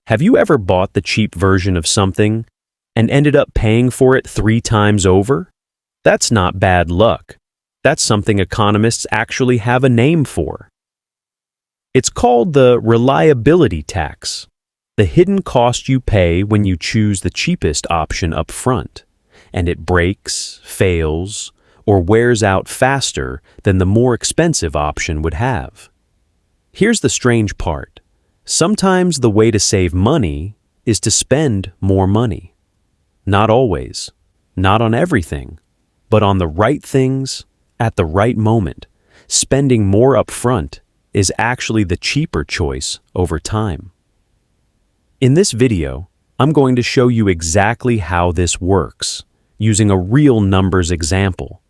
Have you ever bought the cheap version of something and ended up paying for it 3 times over? That's not bad luck. That's something economists actually have a name for. It's called the reliability tax, the hidden cost you pay when you choose the cheapest option up front, and it breaks, fails, or wears out faster than the more expensive option would have. Here's the strange part. Sometimes the way to save money is to spend more money. Not always, not on everything, but on the right things at the right moment. Spending more upfront is actually the cheaper choice over time. In this video, I'm going to show you exactly how this works, using a real numbers example.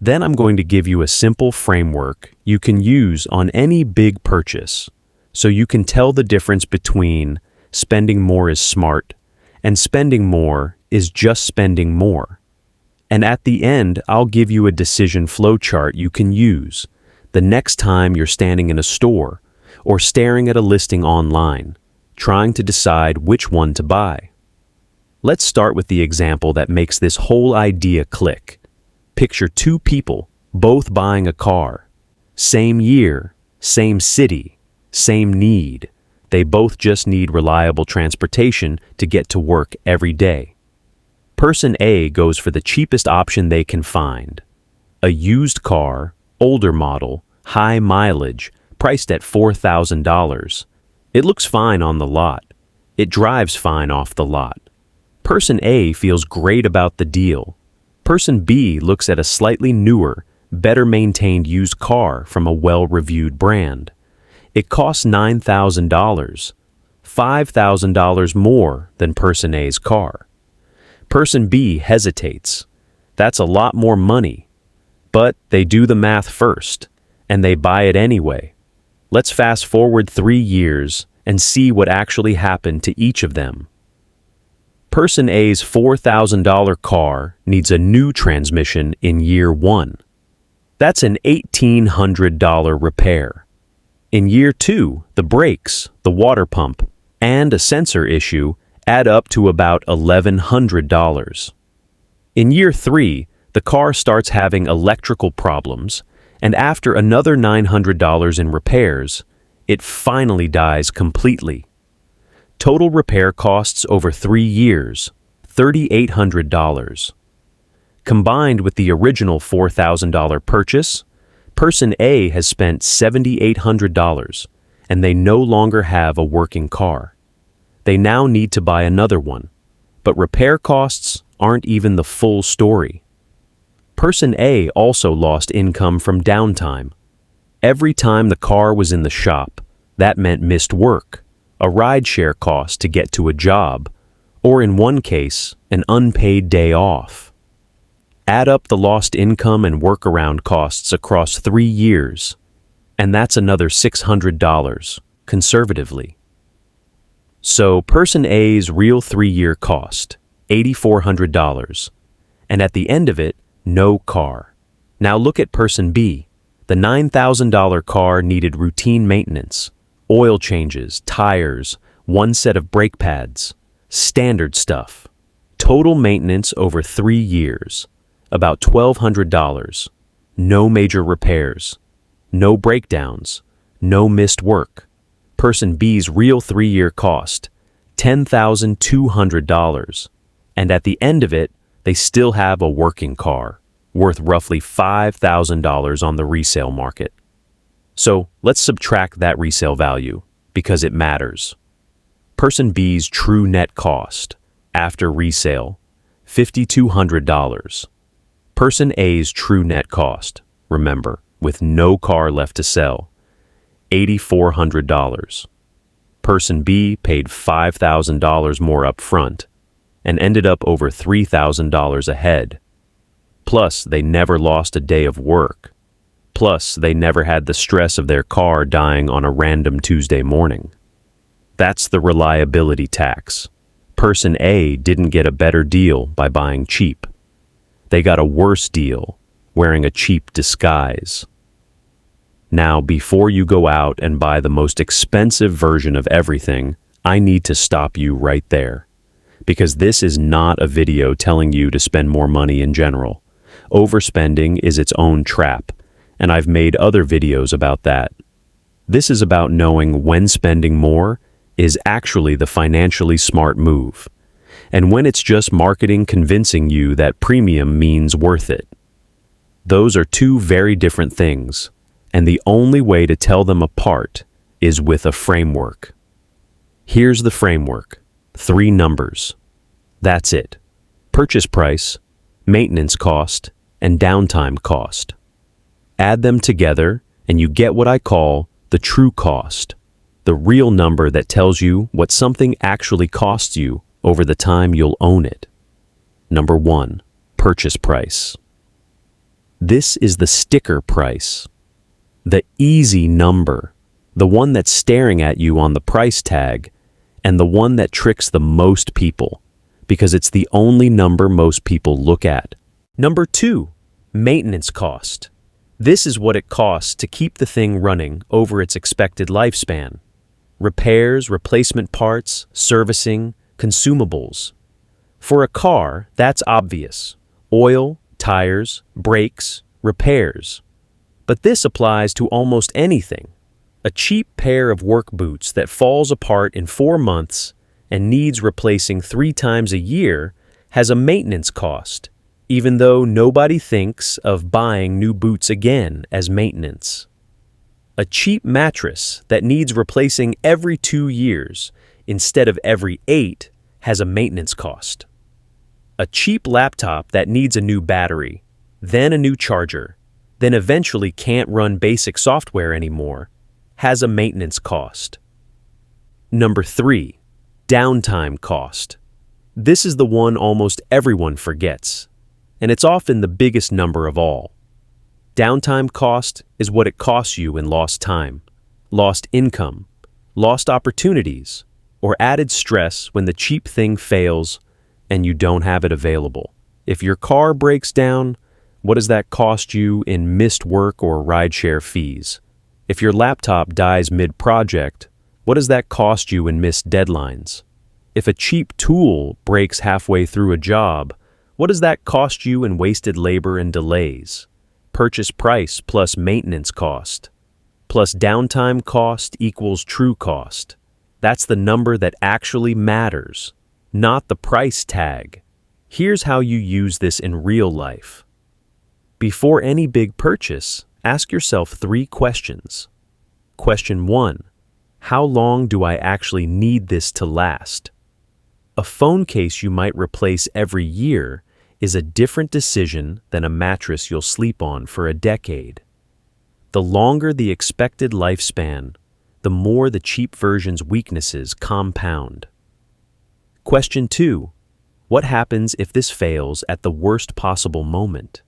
Then I'm going to give you a simple framework you can use on any big purchase, so you can tell the difference between spending more is smart and spending more is just spending more. And at the end, I'll give you a decision flowchart you can use the next time you're standing in a store or staring at a listing online, trying to decide which one to buy. Let's start with the example that makes this whole idea click. Picture 2 people, both buying a car. Same year, same city, same need. They both just need reliable transportation to get to work every day. Person A goes for the cheapest option they can find. A used car, older model, high mileage, priced at $4,000. It looks fine on the lot. It drives fine off the lot. Person A feels great about the deal. Person B looks at a slightly newer, better-maintained used car from a well-reviewed brand. It costs $9,000, $5,000 more than Person A's car. Person B hesitates. That's a lot more money. But they do the math first, and they buy it anyway. Let's fast forward 3 years and see what actually happened to each of them. Person A's $4,000 car needs a new transmission in year 1. That's an $1,800 repair. In year 2, the brakes, the water pump, and a sensor issue add up to about $1,100. In year 3, the car starts having electrical problems, and after another $900 in repairs, it finally dies completely. Total repair costs over 3 years, $3,800. Combined with the original $4,000 purchase, Person A has spent $7,800, and they no longer have a working car. They now need to buy another one, but repair costs aren't even the full story. Person A also lost income from downtime. Every time the car was in the shop, that meant missed work, a rideshare cost to get to a job, or in one case, an unpaid day off. Add up the lost income and workaround costs across 3 years, and that's another $600, conservatively. So Person A's real 3-year cost, $8,400, and at the end of it, no car. Now look at Person B. The $9,000 car needed routine maintenance, oil changes, tires, 1 set of brake pads, standard stuff. Total maintenance over 3 years, about $1,200. No major repairs, no breakdowns, no missed work. Person B's real 3-year cost, $10,200. And at the end of it, they still have a working car, worth roughly $5,000 on the resale market. So let's subtract that resale value, because it matters. Person B's true net cost, after resale, $5,200. Person A's true net cost, remember, with no car left to sell, $8,400. Person B paid $5,000 more up front and ended up over $3,000 ahead. Plus, they never lost a day of work. Plus, they never had the stress of their car dying on a random Tuesday morning. That's the reliability tax. Person A didn't get a better deal by buying cheap. They got a worse deal, wearing a cheap disguise. Now, before you go out and buy the most expensive version of everything, I need to stop you right there, because this is not a video telling you to spend more money in general. Overspending is its own trap, and I've made other videos about that. This is about knowing when spending more is actually the financially smart move, and when it's just marketing convincing you that premium means worth it. Those are two very different things, and the only way to tell them apart is with a framework. Here's the framework. 3 numbers. That's it. Purchase price, maintenance cost, and downtime cost. Add them together, and you get what I call the true cost, the real number that tells you what something actually costs you over the time you'll own it. Number 1, purchase price. This is the sticker price, the easy number, the one that's staring at you on the price tag, and the one that tricks the most people, because it's the only number most people look at. Number 2, maintenance cost. This is what it costs to keep the thing running over its expected lifespan. Repairs, replacement parts, servicing, consumables. For a car, that's obvious. Oil, tires, brakes, repairs. But this applies to almost anything. A cheap pair of work boots that falls apart in 4 months and needs replacing 3 times a year has a maintenance cost, even though nobody thinks of buying new boots again as maintenance. A cheap mattress that needs replacing every 2 years instead of every 8 has a maintenance cost. A cheap laptop that needs a new battery, then a new charger, then eventually can't run basic software anymore, has a maintenance cost. Number 3, downtime cost. This is the one almost everyone forgets, and it's often the biggest number of all. Downtime cost is what it costs you in lost time, lost income, lost opportunities, or added stress when the cheap thing fails and you don't have it available. If your car breaks down, what does that cost you in missed work or rideshare fees? If your laptop dies mid-project, what does that cost you in missed deadlines? If a cheap tool breaks halfway through a job, what does that cost you in wasted labor and delays? Purchase price plus maintenance cost plus downtime cost equals true cost. That's the number that actually matters, not the price tag. Here's how you use this in real life. Before any big purchase, ask yourself 3 questions. Question 1. How long do I actually need this to last? A phone case you might replace every year is a different decision than a mattress you'll sleep on for a decade. The longer the expected lifespan, the more the cheap version's weaknesses compound. Question 2. What happens if this fails at the worst possible moment?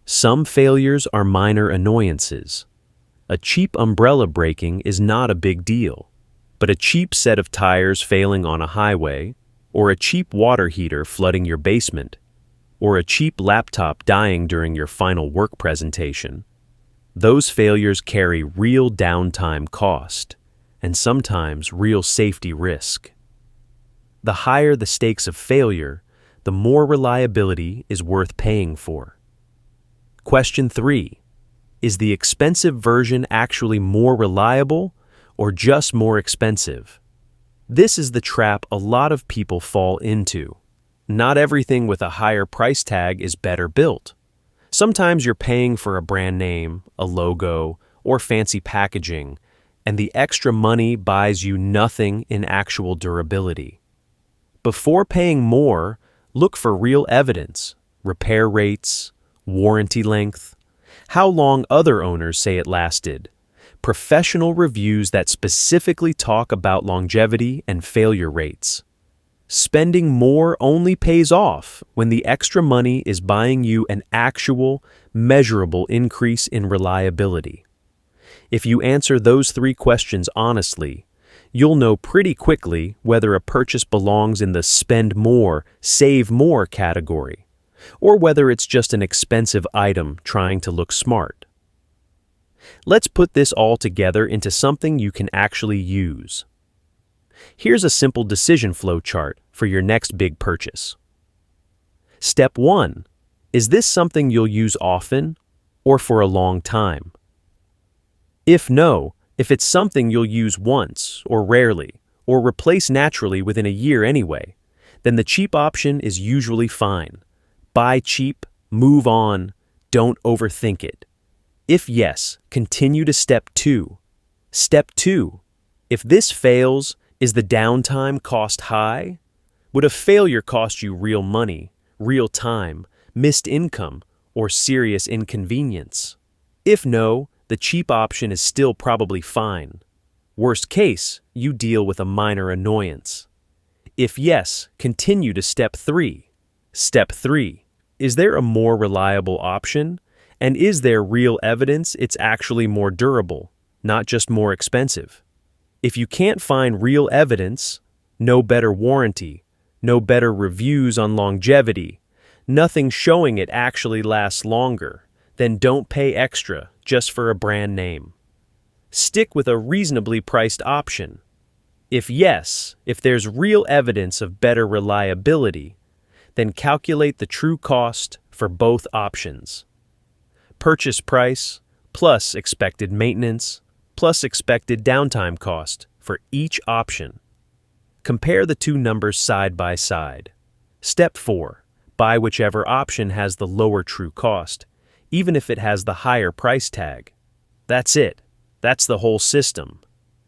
Some failures are minor annoyances. A cheap umbrella breaking is not a big deal, but a cheap set of tires failing on a highway, or a cheap water heater flooding your basement, or a cheap laptop dying during your final work presentation, those failures carry real downtime cost, and sometimes real safety risk. The higher the stakes of failure, the more reliability is worth paying for. Question 3. Is the expensive version actually more reliable or just more expensive? This is the trap a lot of people fall into. Not everything with a higher price tag is better built. Sometimes you're paying for a brand name, a logo, or fancy packaging, and the extra money buys you nothing in actual durability. Before paying more, look for real evidence, repair rates, warranty length, how long other owners say it lasted, professional reviews that specifically talk about longevity and failure rates. Spending more only pays off when the extra money is buying you an actual, measurable increase in reliability. If you answer those 3 questions honestly, you'll know pretty quickly whether a purchase belongs in the spend more, save more category, or whether it's just an expensive item trying to look smart. Let's put this all together into something you can actually use. Here's a simple decision flow chart for your next big purchase. Step 1. Is this something you'll use often or for a long time? If no, if it's something you'll use once or rarely, or replace naturally within a year anyway, then the cheap option is usually fine. Buy cheap, move on, don't overthink it. If yes, continue to step 2. Step 2. If this fails, is the downtime cost high? Would a failure cost you real money, real time, missed income, or serious inconvenience? If no, the cheap option is still probably fine. Worst case, you deal with a minor annoyance. If yes, continue to step 3. Step 3. Is there a more reliable option? And is there real evidence it's actually more durable, not just more expensive? If you can't find real evidence, no better warranty, no better reviews on longevity, nothing showing it actually lasts longer, then don't pay extra just for a brand name. Stick with a reasonably priced option. If yes, if there's real evidence of better reliability, then calculate the true cost for both options. Purchase price plus expected maintenance plus expected downtime cost for each option. Compare the two numbers side by side. Step 4. Buy whichever option has the lower true cost, even if it has the higher price tag. That's it. That's the whole system.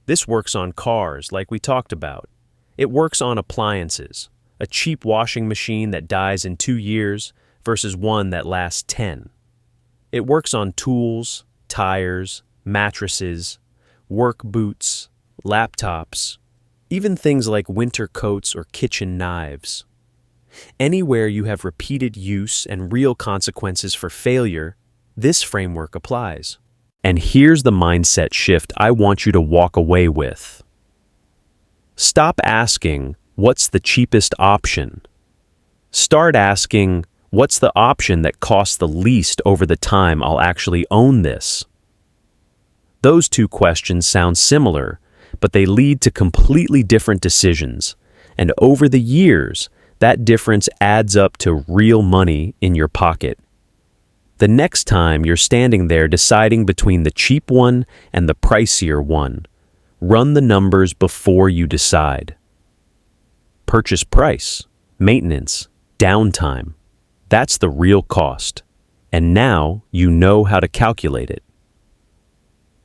This works on cars, like we talked about. It works on appliances, a cheap washing machine that dies in 2 years versus one that lasts 10. It works on tools, tires, mattresses, work boots, laptops, even things like winter coats or kitchen knives. Anywhere you have repeated use and real consequences for failure, this framework applies. And here's the mindset shift I want you to walk away with. Stop asking, what's the cheapest option? Start asking, what's the option that costs the least over the time I'll actually own this? Those two questions sound similar, but they lead to completely different decisions, and over the years, that difference adds up to real money in your pocket. The next time you're standing there deciding between the cheap one and the pricier one, run the numbers before you decide. Purchase price, maintenance, downtime. That's the real cost. And now you know how to calculate it.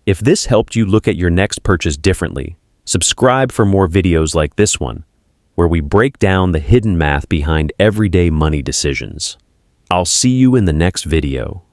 If this helped you look at your next purchase differently, subscribe for more videos like this one, where we break down the hidden math behind everyday money decisions. I'll see you in the next video.